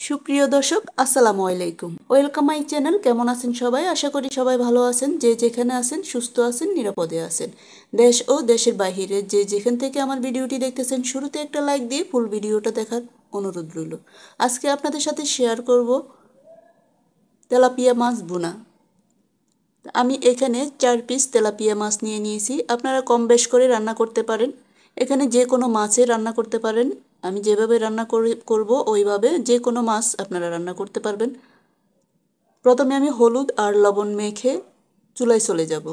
সুপ্রিয় দর্শক আসসালামু আলাইকুম, ওয়েলকাম মাই চ্যানেল। কেমন আছেন সবাই? আশা করি সবাই ভালো আছেন। যে যেখানে আছেন সুস্থ আছেন, নিরাপদে আছেন। দেশ ও দেশের বাইরে যে যেখান থেকে আমার ভিডিওটি দেখতেছেন, শুরুতে একটা লাইক দিয়ে ফুল ভিডিওটা দেখার অনুরোধ রইল। আজকে আপনাদের সাথে শেয়ার করব তেলাপিয়া মাছ ভুনা। আমি এখানে 4 পিস তেলাপিয়া মাছ নিয়ে নিয়েছি। আপনারা কম বেশ করে রান্না করতে পারেন, এখানে যে কোনো মাছে রান্না করতে পারেন। আমি যেভাবে রান্না করব ওইভাবে যে কোনো মাছ আপনারা রান্না করতে পারবেন। প্রথমে আমি হলুদ আর লবণ মেখে চুলায় চলে যাব।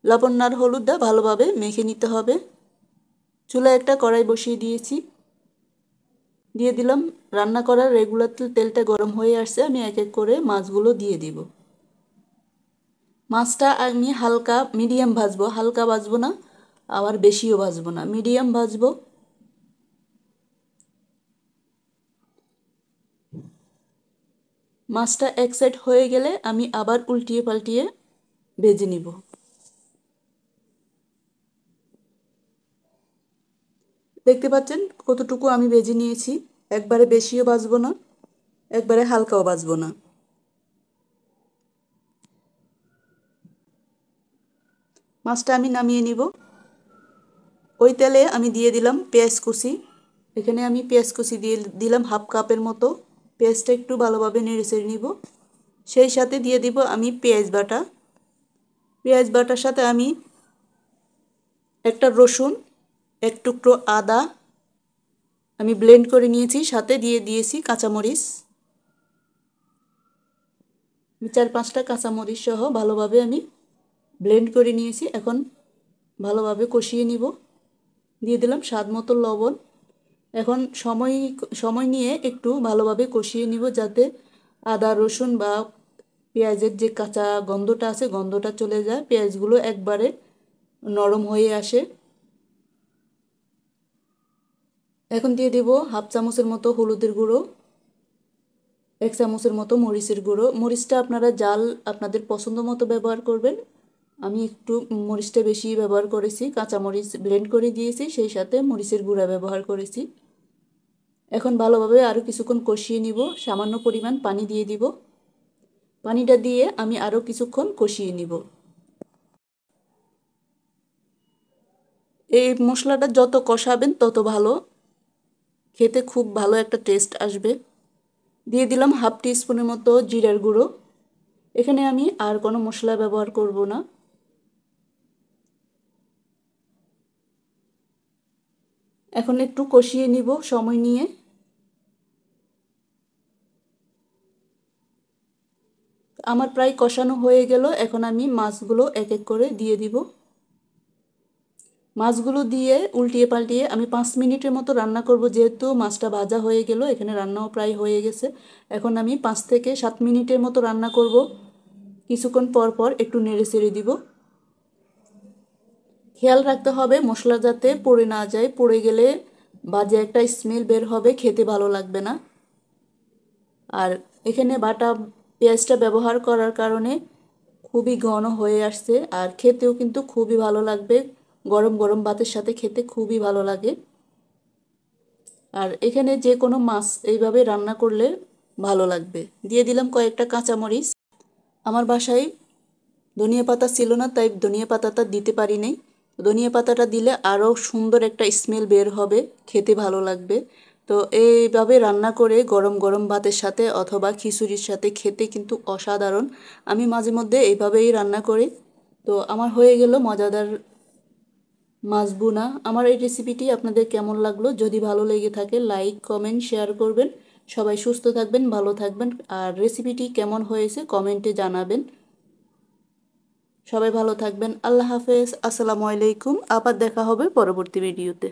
লবণ আর হলুদটা ভালোভাবে মেখে নিতে হবে। চুলায় একটা কড়াই বসিয়ে দিয়েছি, দিয়ে দিলাম রান্না করার রেগুলার তেলটা গরম হয়ে আসছে। আমি এক এক করে মাছগুলো দিয়ে দিব। মাছটা আমি হালকা মিডিয়াম ভাজবো, হালকা ভাজবো না আবার বেশিও ভাজবো না, মিডিয়াম ভাজবো। মাছটা এক সাইড হয়ে গেলে আমি আবার উল্টিয়ে পাল্টিয়ে ভেজে নিব। দেখতে পাচ্ছেন কতটুকু আমি ভেজে নিয়েছি। একবারে বেশিও ভাজবো না, একবারে হালকাও ভাজবো না। মাছটা আমি নামিয়ে নিব। ওই তেলে আমি দিয়ে দিলাম পেঁয়াজ কুচি। এখানে আমি পেঁয়াজ কুচি দিয়ে দিলাম হাফ কাপের মতো। পেঁয়াজটা একটু ভালোভাবে নেড়ে চেড়ে নিব। সেই সাথে দিয়ে দিব আমি পেঁয়াজ বাটা। পেঁয়াজ বাটার সাথে আমি একটা রসুন, এক টুকরো আদা আমি ব্লেন্ড করে নিয়েছি, সাথে দিয়ে দিয়েছি কাঁচামরিচ। 4-5টা কাঁচামরিচ সহ ভালোভাবে আমি ব্লেন্ড করে নিয়েছি। এখন ভালোভাবে কষিয়ে নিব। দিয়ে দিলাম স্বাদ মতো লবণ। এখন সময় সময় নিয়ে একটু ভালোভাবে কষিয়ে নিব, যাতে আদা রসুন বা পেঁয়াজের যে কাঁচা গন্ধটা আছে গন্ধটা চলে যায়, পেঁয়াজগুলো একবারে নরম হয়ে আসে। এখন দিয়ে দেব হাফ চামচের মতো হলুদের গুঁড়ো, 1 চামচের মতো মরিচের গুঁড়ো। মরিচটা আপনারা জাল আপনাদের পছন্দ মতো ব্যবহার করবেন। আমি একটু মরিচটা বেশি ব্যবহার করেছি, কাঁচামরিচ ব্লেন্ড করে দিয়েছি, সেই সাথে মরিচের গুঁড়া ব্যবহার করেছি। এখন ভালোভাবে আরও কিছুক্ষণ কষিয়ে নিব। সামান্য পরিমাণ পানি দিয়ে দিব। পানিটা দিয়ে আমি আরও কিছুক্ষণ কষিয়ে নিব। এই মশলাটা যত কষাবেন তত ভালো, খেতে খুব ভালো একটা টেস্ট আসবে। দিয়ে দিলাম হাফ টিস্পুনের মতো জিরার গুঁড়ো। এখানে আমি আর কোনো মশলা ব্যবহার করব না। এখন একটু কষিয়ে নিব সময় নিয়ে। আমার প্রায় কষানো হয়ে গেল। এখন আমি মাছগুলো এক এক করে দিয়ে দিব। মাছগুলো দিয়ে উল্টিয়ে পাল্টিয়ে আমি 5 মিনিটের মতো রান্না করব। যেহেতু মাছটা ভাজা হয়ে গেল, এখানে রান্নাও প্রায় হয়ে গেছে। এখন আমি 5 থেকে 7 মিনিটের মতো রান্না করব। কিছুক্ষণ পর পর একটু নেড়ে চেড়ে দিব। খেয়াল রাখতে হবে মশলা যাতে পড়ে না যায়, পড়ে গেলে বাজে একটা স্মেল বের হবে, খেতে ভালো লাগবে না। আর এখানে বাটা পেঁয়াজটা ব্যবহার করার কারণে খুবই ঘন হয়ে আসছে, আর খেতেও কিন্তু খুবই ভালো লাগবে। গরম গরম ভাতের সাথে খেতে খুবই ভালো লাগে। আর এখানে যে কোনো মাছ এইভাবে রান্না করলে ভালো লাগবে। দিয়ে দিলাম কয়েকটা কাঁচামরিচ। আমার বাসায় ধনিয়া পাতা ছিল না, তাই ধনিয়া পাতাটা দিতে পারি নাই। ধনিয়া পাতাটা দিলে আরও সুন্দর একটা স্মেল বের হবে, খেতে ভালো লাগবে। তো এইভাবে রান্না করে গরম গরম ভাতের সাথে অথবা খিচুড়ির সাথে খেতে কিন্তু অসাধারণ। আমি মাঝে মধ্যে এইভাবেই রান্না করি। তো আমার হয়ে গেল মজাদার মাছ ভুনা। আমার এই রেসিপিটি আপনাদের কেমন লাগলো? যদি ভালো লেগে থাকে লাইক কমেন্ট শেয়ার করবেন। সবাই সুস্থ থাকবেন, ভালো থাকবেন। আর রেসিপিটি কেমন হয়েছে কমেন্টে জানাবেন। সবাই ভালো থাকবেন। আল্লাহ হাফেজ, আসসালামু আলাইকুম। আবার দেখা হবে পরবর্তী ভিডিওতে।